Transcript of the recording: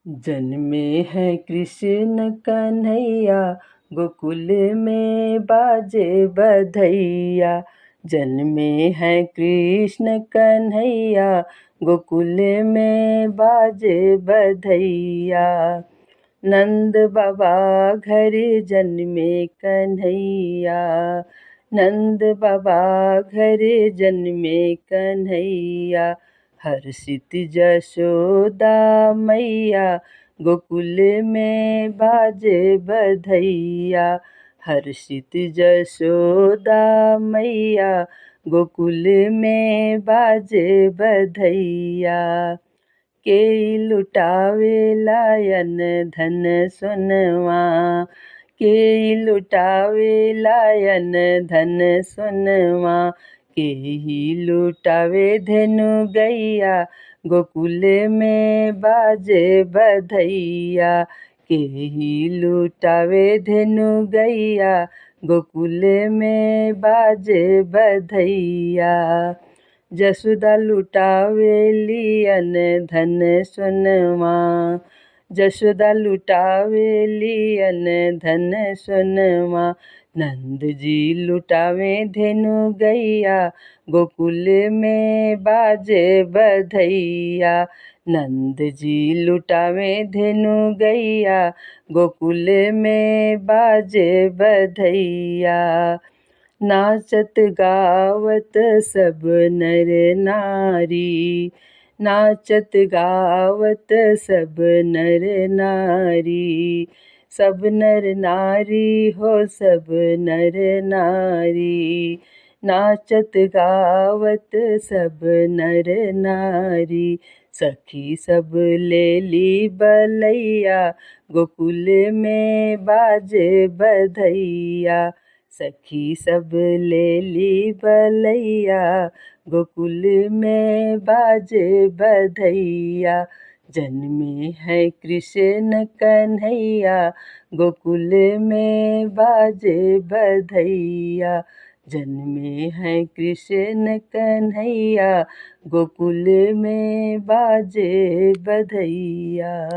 जन्मे हैं कृष्ण कन्हैया, गोकुल में बाजे बधैया। जन्मे हैं कृष्ण कन्हैया, गोकुल में बाजे बधैया। नंद बाबा घर जन्मे कन्हैया, नंद बाबा घर जन्मे कन्हैया। हर्षित जशोदा मैया, गोकुल में बाजे बधैया। हर्षित जशोदा मैया, गोकुल में बाजे बधैया। के लुटावे लायन धन सोनवा, के लुटावे लायन धन सोनवा। के ही लुटावे धेनु गैया, गोकुल में बाजे बधैया। के ही लुटावे धेनु गैया, गोकुल में बाजे बधैया। जसोदा लुटावे लियन धन सोनवा, जसोदा लुटावे लियन धन सोनवा। नंद जी लुटावे धेनु गैया, गोकुल में बाजे बधैया। नंद जी लुटावे धेनु गैया, गोकुल में बाजे बधैया। नाचत गावत सब नर नारी, नाचत गावत सब नर नारी। सब नर नारी हो सब नर नारी, नाचत गावत सब नर नारी। सखी सब लेली बलैया, गोकुल में बाजे बधैया। सखी सब लेली बलैया, गोकुल में बाजे बधैया। जन्मे हैं कृष्ण कन्हैया, गोकुल में बाजे बधैया। जन्मे हैं कृष्ण कन्हैया, गोकुल में बाजे बधैया।